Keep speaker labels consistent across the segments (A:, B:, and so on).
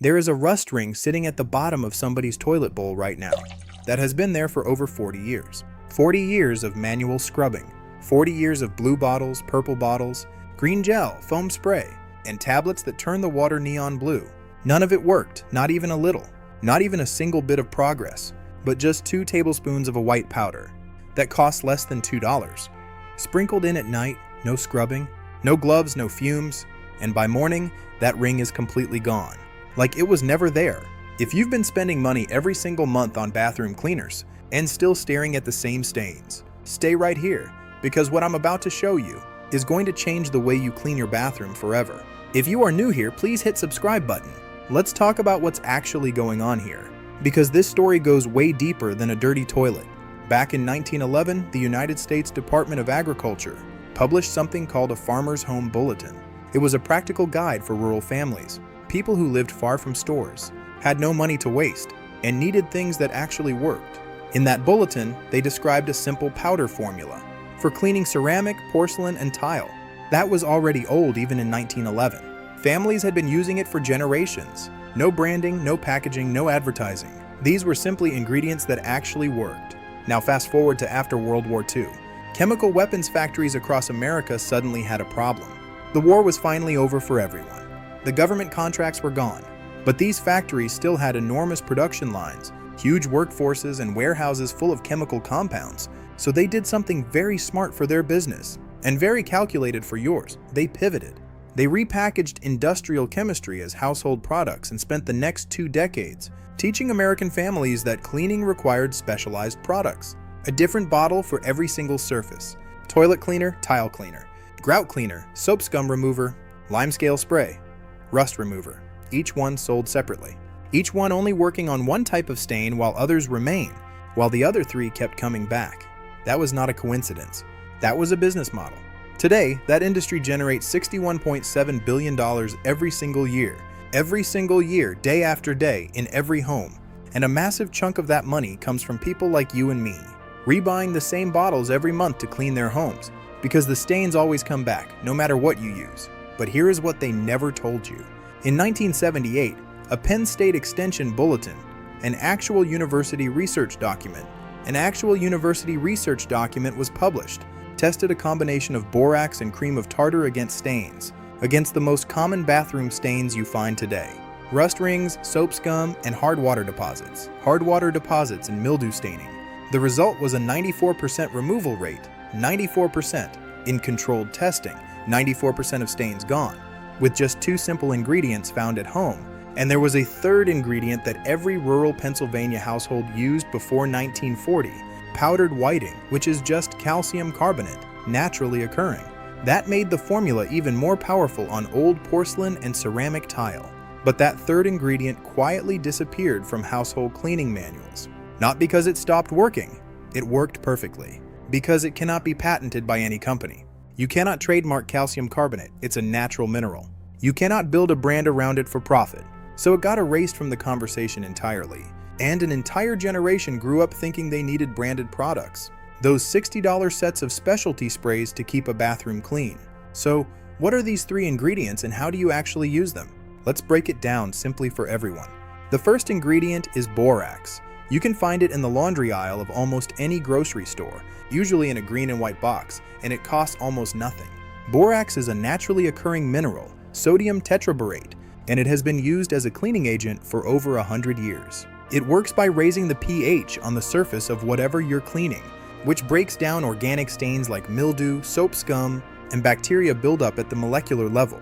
A: There is a rust ring sitting at the bottom of somebody's toilet bowl right now that has been there for over 40 years. 40 years of manual scrubbing, 40 years of blue bottles, purple bottles, green gel, foam spray, and tablets that turn the water neon blue. None of it worked, not even a little, not even a single bit of progress, but just 2 tablespoons of a white powder that costs less than $2. Sprinkled in at night, no scrubbing, no gloves, no fumes, and by morning, that ring is completely gone. Like it was never there. If you've been spending money every single month on bathroom cleaners and still staring at the same stains, stay right here, because what I'm about to show you is going to change the way you clean your bathroom forever. If you are new here, please hit subscribe button. Let's talk about what's actually going on here, because this story goes way deeper than a dirty toilet. Back in 1911, the United States Department of Agriculture published something called a Farmer's Home Bulletin. It was a practical guide for rural families, people who lived far from stores, had no money to waste, and needed things that actually worked. In that bulletin, they described a simple powder formula for cleaning ceramic, porcelain, and tile. That was already old even in 1911. Families had been using it for generations. No branding, no packaging, no advertising. These were simply ingredients that actually worked. Now fast forward to after World War II. Chemical weapons factories across America suddenly had a problem. The war was finally over for everyone. The government contracts were gone, but these factories still had enormous production lines, huge workforces, and warehouses full of chemical compounds. So they did something very smart for their business, and very calculated for yours. They pivoted. They repackaged industrial chemistry as household products and spent the next 2 decades teaching American families that cleaning required specialized products. A different bottle for every single surface. Toilet cleaner, tile cleaner, grout cleaner, soap scum remover, limescale spray, rust remover. Each one sold separately. Each one only working on one type of stain while others remain, while the other 3 kept coming back. That was not a coincidence. That was a business model. Today, that industry generates $61.7 billion every single year, day after day, in every home. And a massive chunk of that money comes from people like you and me, rebuying the same bottles every month to clean their homes, because the stains always come back, no matter what you use. But here is what they never told you. In 1978, a Penn State Extension Bulletin, an actual university research document was published, tested a combination of borax and cream of tartar against stains, against the most common bathroom stains you find today: rust rings, soap scum, and hard water deposits and mildew staining. The result was a 94% removal rate, 94%. In controlled testing, 94% of stains gone, with just 2 simple ingredients found at home. And there was a third ingredient that every rural Pennsylvania household used before 1940, powdered whiting, which is just calcium carbonate, naturally occurring. That made the formula even more powerful on old porcelain and ceramic tile. But that third ingredient quietly disappeared from household cleaning manuals. Not because it stopped working. It worked perfectly. Because it cannot be patented by any company. You cannot trademark calcium carbonate. It's a natural mineral. You cannot build a brand around it for profit. So it got erased from the conversation entirely. And an entire generation grew up thinking they needed branded products. Those $60 sets of specialty sprays to keep a bathroom clean. So, what are these 3 ingredients and how do you actually use them? Let's break it down simply for everyone. The first ingredient is borax. You can find it in the laundry aisle of almost any grocery store, usually in a green and white box, and it costs almost nothing. Borax is a naturally occurring mineral, sodium tetraborate, and it has been used as a cleaning agent for over 100 years. It works by raising the pH on the surface of whatever you're cleaning, which breaks down organic stains like mildew, soap scum, and bacteria buildup at the molecular level.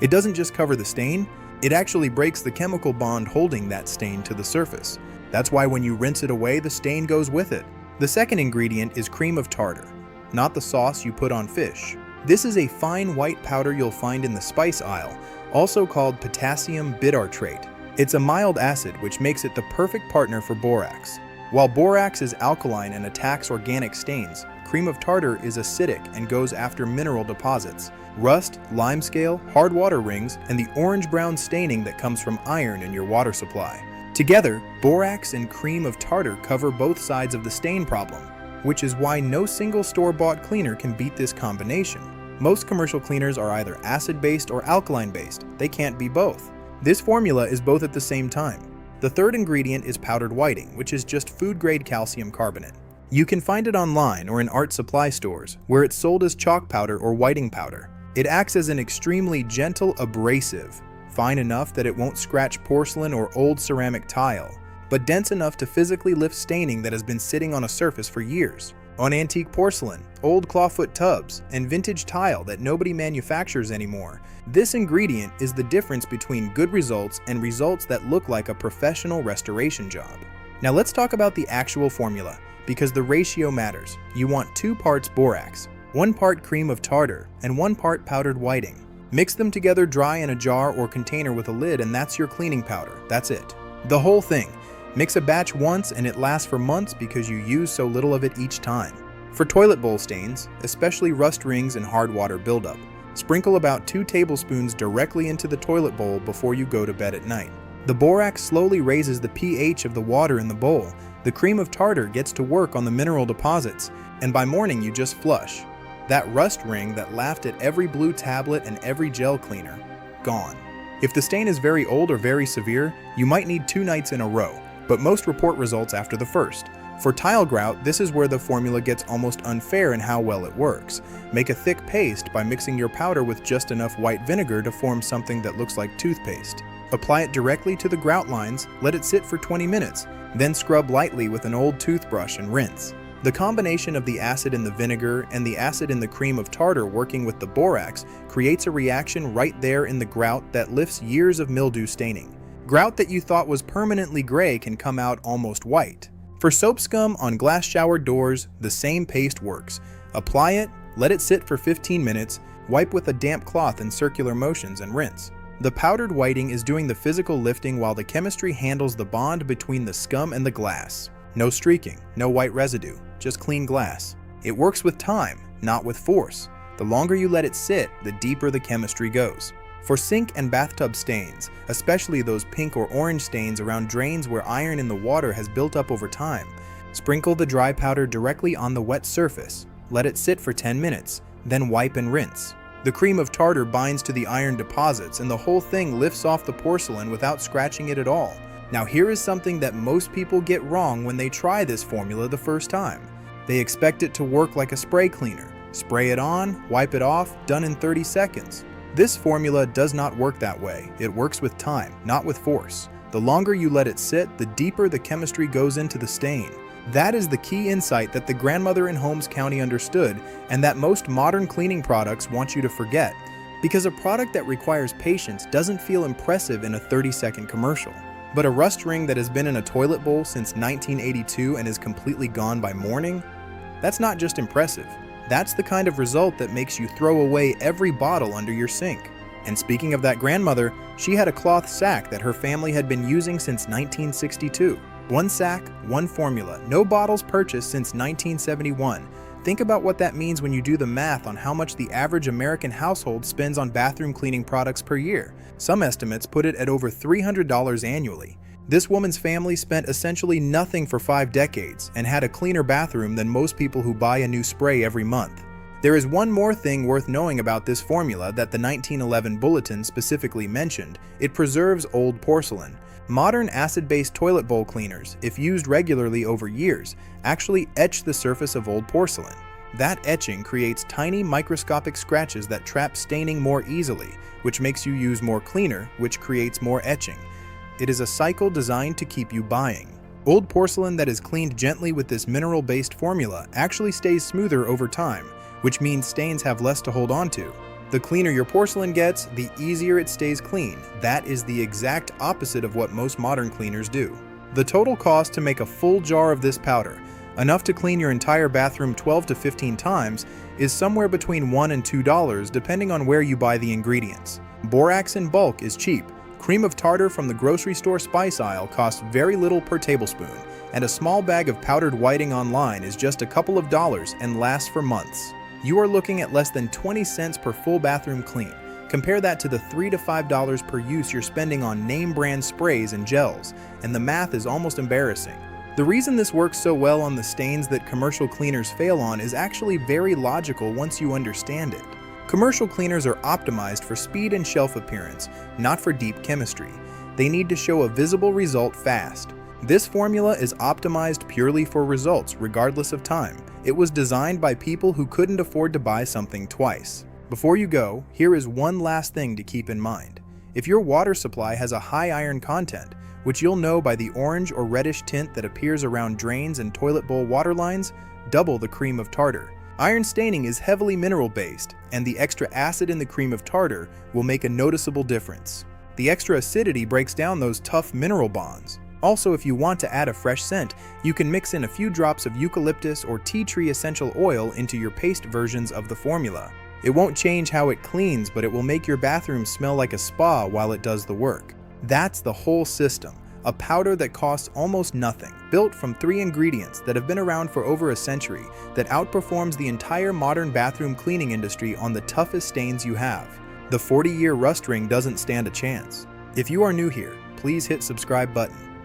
A: It doesn't just cover the stain, it actually breaks the chemical bond holding that stain to the surface. That's why when you rinse it away, the stain goes with it. The second ingredient is cream of tartar, not the sauce you put on fish. This is a fine white powder you'll find in the spice aisle, also called potassium bitartrate. It's a mild acid which makes it the perfect partner for borax. While borax is alkaline and attacks organic stains, cream of tartar is acidic and goes after mineral deposits, rust, limescale, hard water rings, and the orange-brown staining that comes from iron in your water supply. Together, borax and cream of tartar cover both sides of the stain problem, which is why no single store-bought cleaner can beat this combination. Most commercial cleaners are either acid-based or alkaline-based. They can't be both. This formula is both at the same time. The third ingredient is powdered whiting, which is just food-grade calcium carbonate. You can find it online or in art supply stores, where it's sold as chalk powder or whiting powder. It acts as an extremely gentle abrasive, fine enough that it won't scratch porcelain or old ceramic tile, but dense enough to physically lift staining that has been sitting on a surface for years. On antique porcelain, old clawfoot tubs, and vintage tile that nobody manufactures anymore, this ingredient is the difference between good results and results that look like a professional restoration job. Now let's talk about the actual formula, because the ratio matters. You want 2 parts borax, 1 part cream of tartar, and 1 part powdered whiting. Mix them together dry in a jar or container with a lid, and that's your cleaning powder. That's it. The whole thing. Mix a batch once and it lasts for months because you use so little of it each time. For toilet bowl stains, especially rust rings and hard water buildup, sprinkle about 2 tablespoons directly into the toilet bowl before you go to bed at night. The borax slowly raises the pH of the water in the bowl. The cream of tartar gets to work on the mineral deposits, and by morning you just flush. That rust ring that laughed at every blue tablet and every gel cleaner, gone. If the stain is very old or very severe, you might need 2 nights in a row, but most report results after the first. For tile grout, this is where the formula gets almost unfair in how well it works. Make a thick paste by mixing your powder with just enough white vinegar to form something that looks like toothpaste. Apply it directly to the grout lines, let it sit for 20 minutes, then scrub lightly with an old toothbrush and rinse. The combination of the acid in the vinegar and the acid in the cream of tartar working with the borax creates a reaction right there in the grout that lifts years of mildew staining. Grout that you thought was permanently gray can come out almost white. For soap scum on glass shower doors, the same paste works. Apply it, let it sit for 15 minutes, wipe with a damp cloth in circular motions and rinse. The powdered whiting is doing the physical lifting while the chemistry handles the bond between the scum and the glass. No streaking, no white residue, just clean glass. It works with time, not with force. The longer you let it sit, the deeper the chemistry goes. For sink and bathtub stains, especially those pink or orange stains around drains where iron in the water has built up over time, sprinkle the dry powder directly on the wet surface. Let it sit for 10 minutes, then wipe and rinse. The cream of tartar binds to the iron deposits and the whole thing lifts off the porcelain without scratching it at all. Now here is something that most people get wrong when they try this formula the first time. They expect it to work like a spray cleaner. Spray it on, wipe it off, done in 30 seconds. This formula does not work that way. It works with time, not with force. The longer you let it sit, the deeper the chemistry goes into the stain. That is the key insight that the grandmother in Holmes County understood and that most modern cleaning products want you to forget, because a product that requires patience doesn't feel impressive in a 30-second commercial. But a rust ring that has been in a toilet bowl since 1982 and is completely gone by morning? That's not just impressive. That's the kind of result that makes you throw away every bottle under your sink. And speaking of that grandmother, she had a cloth sack that her family had been using since 1962. 1 sack, 1 formula, no bottles purchased since 1971. Think about what that means when you do the math on how much the average American household spends on bathroom cleaning products per year. Some estimates put it at over $300 annually. This woman's family spent essentially nothing for 5 decades and had a cleaner bathroom than most people who buy a new spray every month. There is one more thing worth knowing about this formula that the 1911 Bulletin specifically mentioned. It preserves old porcelain. Modern acid-based toilet bowl cleaners, if used regularly over years, actually etch the surface of old porcelain. That etching creates tiny microscopic scratches that trap staining more easily, which makes you use more cleaner, which creates more etching. It is a cycle designed to keep you buying. Old porcelain that is cleaned gently with this mineral-based formula actually stays smoother over time, which means stains have less to hold on to. The cleaner your porcelain gets, the easier it stays clean. That is the exact opposite of what most modern cleaners do. The total cost to make a full jar of this powder, enough to clean your entire bathroom 12 to 15 times, is somewhere between $1 and $2 depending on where you buy the ingredients. Borax in bulk is cheap. Cream of tartar from the grocery store spice aisle costs very little per tablespoon, and a small bag of powdered whiting online is just a couple of dollars and lasts for months. You are looking at less than 20 cents per full bathroom clean. Compare that to the $3 to $5 per use you're spending on name brand sprays and gels, and the math is almost embarrassing. The reason this works so well on the stains that commercial cleaners fail on is actually very logical once you understand it. Commercial cleaners are optimized for speed and shelf appearance, not for deep chemistry. They need to show a visible result fast. This formula is optimized purely for results, regardless of time. It was designed by people who couldn't afford to buy something twice. Before you go, here is one last thing to keep in mind. If your water supply has a high iron content, which you'll know by the orange or reddish tint that appears around drains and toilet bowl water lines, double the cream of tartar. Iron staining is heavily mineral-based, and the extra acid in the cream of tartar will make a noticeable difference. The extra acidity breaks down those tough mineral bonds. Also, if you want to add a fresh scent, you can mix in a few drops of eucalyptus or tea tree essential oil into your paste versions of the formula. It won't change how it cleans, but it will make your bathroom smell like a spa while it does the work. That's the whole system. A powder that costs almost nothing, built from 3 ingredients that have been around for over a century, that outperforms the entire modern bathroom cleaning industry on the toughest stains you have. The 40-year rust ring doesn't stand a chance. If you are new here, please hit subscribe button.